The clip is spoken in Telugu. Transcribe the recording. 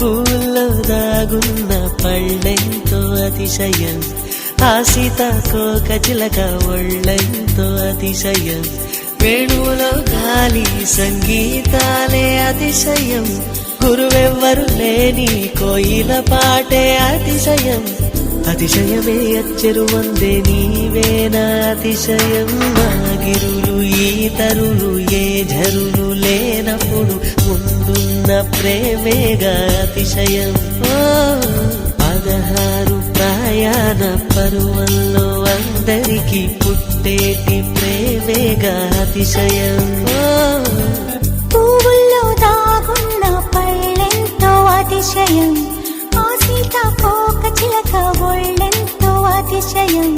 పూల్లో దాగున్న పళ్ళెంతో అతిశయం, ఆ సీతాకోక చిలక ఒళ్ళెంతో అతిశయం, వేణువులో గాలి సంగీతాలే అతిశయం, గురువెవ్వరు లేని కోయిల పాటే అతిశయం, అతిశయమే అచ్చెరు వందే నీవేనా అతిశయం, మాగిరులు ఈతరులు ఏ ఝరులు లేనప్పుడు ముందున్న ప్రేమేగా అతిశయం. 16 ప్రయాణ పరువంలో అందరికీ పుట్టేటి ప్రేమేగా అతిశయం. పువ్వుల్లో దాగున్న పళ్ళెంతో అతిశయం, ఆ సీతాకోక చిలక ఒళ్ళెంతో అతిశయం,